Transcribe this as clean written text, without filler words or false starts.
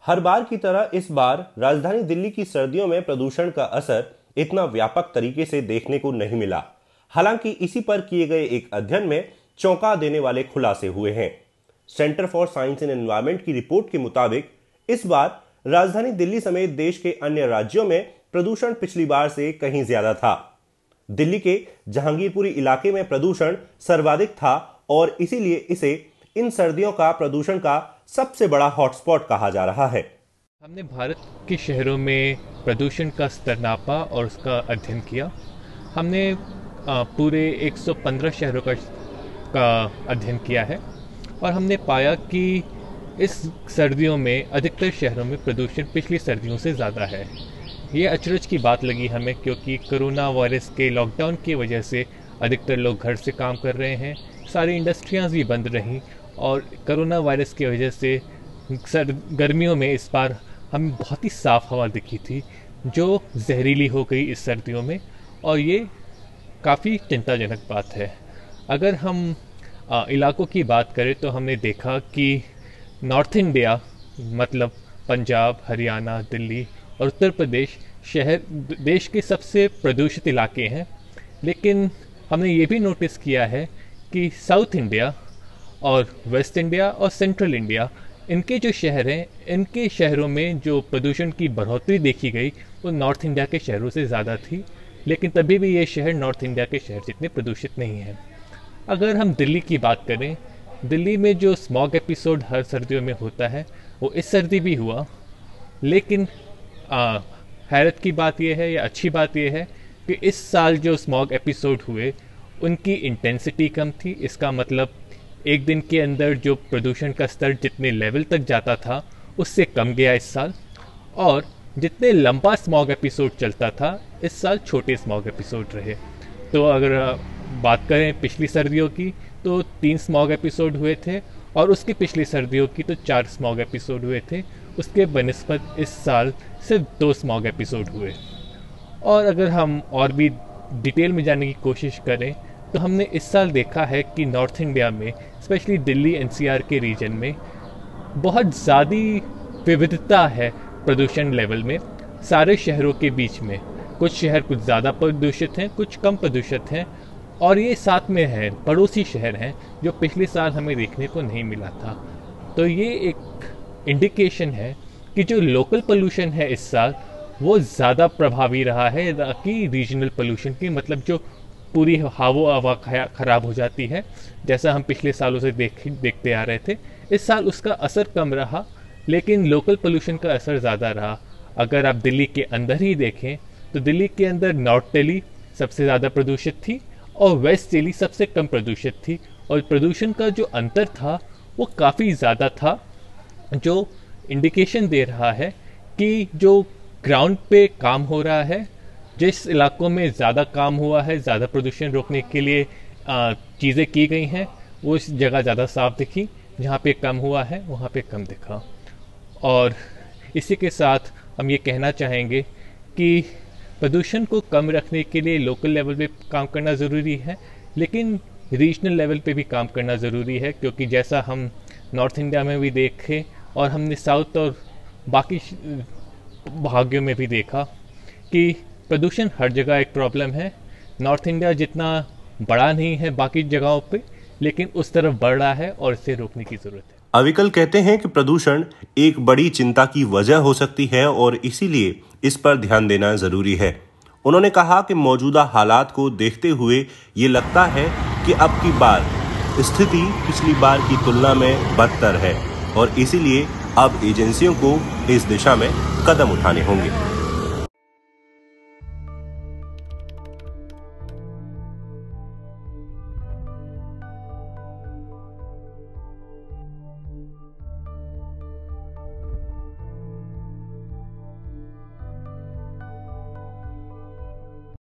हर बार की तरह इस बार राजधानी दिल्ली की सर्दियों में प्रदूषण का असर इतना व्यापक तरीके से देखने को नहीं मिला। हालांकि इसी पर किए गए एक अध्ययन में चौंका देने वाले खुलासे हुए हैं। Centre for science and environment की रिपोर्ट के मुताबिक इस बार राजधानी दिल्ली समेत देश के अन्य राज्यों में प्रदूषण पिछली बार से कहीं ज्यादा था। दिल्ली के जहांगीरपुरी इलाके में प्रदूषण सर्वाधिक था और इसीलिए इसे इन सर्दियों का प्रदूषण का सबसे बड़ा हॉटस्पॉट कहा जा रहा है। हमने भारत के शहरों में प्रदूषण का स्तर नापा और उसका अध्ययन किया। हमने पूरे 115 शहरों का अध्ययन किया है और हमने पाया कि इस सर्दियों में अधिकतर शहरों में प्रदूषण पिछली सर्दियों से ज़्यादा है। ये अचरज की बात लगी हमें, क्योंकि कोरोना वायरस के लॉकडाउन की वजह से अधिकतर लोग घर से काम कर रहे हैं, सारी इंडस्ट्रियाँ भी बंद रहीं और कोरोना वायरस की वजह से गर्मियों में इस बार हमें बहुत ही साफ़ हवा दिखी थी जो जहरीली हो गई इस सर्दियों में, और ये काफ़ी चिंताजनक बात है। अगर हम इलाकों की बात करें तो हमने देखा कि नॉर्थ इंडिया मतलब पंजाब, हरियाणा, दिल्ली और उत्तर प्रदेश शहर देश के सबसे प्रदूषित इलाके हैं। लेकिन हमने ये भी नोटिस किया है कि साउथ इंडिया और वेस्ट इंडिया और सेंट्रल इंडिया, इनके जो शहर हैं, इनके शहरों में जो प्रदूषण की बढ़ोतरी देखी गई वो नॉर्थ इंडिया के शहरों से ज़्यादा थी। लेकिन तभी भी ये शहर नॉर्थ इंडिया के शहर जितने प्रदूषित नहीं हैं। अगर हम दिल्ली की बात करें, दिल्ली में जो स्मॉग एपिसोड हर सर्दियों में होता है वो इस सर्दी भी हुआ। लेकिन हैरत की बात यह है या अच्छी बात यह है कि इस साल जो स्मॉग एपिसोड हुए उनकी इंटेंसिटी कम थी। इसका मतलब एक दिन के अंदर जो प्रदूषण का स्तर जितने लेवल तक जाता था उससे कम गया इस साल, और जितने लंबा स्मॉग एपिसोड चलता था इस साल छोटे स्मॉग एपिसोड रहे। तो अगर बात करें पिछली सर्दियों की तो 3 स्मॉग एपिसोड हुए थे और उसकी पिछली सर्दियों की तो 4 स्मॉग एपिसोड हुए थे। उसके बनिस्बत इस साल सिर्फ 2 स्मॉग एपिसोड हुए। और अगर हम और भी डिटेल में जानने की कोशिश करें तो हमने इस साल देखा है कि नॉर्थ इंडिया में स्पेशली दिल्ली एनसीआर के रीजन में बहुत ज़्यादा विविधता है प्रदूषण लेवल में सारे शहरों के बीच में। कुछ शहर कुछ ज़्यादा प्रदूषित हैं, कुछ कम प्रदूषित हैं, और ये साथ में हैं पड़ोसी शहर हैं जो पिछले साल हमें देखने को नहीं मिला था। तो ये एक इंडिकेशन है कि जो लोकल पोल्यूशन है इस साल वो ज़्यादा प्रभावी रहा है कि रीजनल पोल्यूशन की, मतलब जो पूरी हवा ख़राब हो जाती है जैसा हम पिछले सालों से देखते आ रहे थे। इस साल उसका असर कम रहा लेकिन लोकल पोल्यूशन का असर ज़्यादा रहा। अगर आप दिल्ली के अंदर ही देखें तो दिल्ली के अंदर नॉर्थ दिल्ली सबसे ज़्यादा प्रदूषित थी और वेस्ट दिल्ली सबसे कम प्रदूषित थी, और प्रदूषण का जो अंतर था वो काफ़ी ज़्यादा था, जो इंडिकेशन दे रहा है कि जो ग्राउंड पे काम हो रहा है, जिस इलाकों में ज़्यादा काम हुआ है, ज़्यादा प्रदूषण रोकने के लिए चीज़ें की गई हैं, वो इस जगह ज़्यादा साफ दिखी। जहाँ पे कम हुआ है वहाँ पे कम दिखा। और इसी के साथ हम ये कहना चाहेंगे कि प्रदूषण को कम रखने के लिए लोकल लेवल पे काम करना ज़रूरी है, लेकिन रीजनल लेवल पे भी काम करना ज़रूरी है, क्योंकि जैसा हम नॉर्थ इंडिया में भी देखें और हमने साउथ और बाकी भागों में भी देखा कि प्रदूषण हर जगह एक प्रॉब्लम है। नॉर्थ इंडिया जितना बड़ा नहीं है बाकी जगहों पे, लेकिन उस तरफ बढ़ रहा है और इसे रोकने की ज़रूरत है। अविकल कहते हैं कि प्रदूषण एक बड़ी चिंता की वजह हो सकती है और इसीलिए इस पर ध्यान देना जरूरी है। उन्होंने कहा कि मौजूदा हालात को देखते हुए ये लगता है कि अब की बार स्थिति पिछली बार की तुलना में बदतर है और इसीलिए अब एजेंसियों को इस दिशा में कदम उठाने होंगे।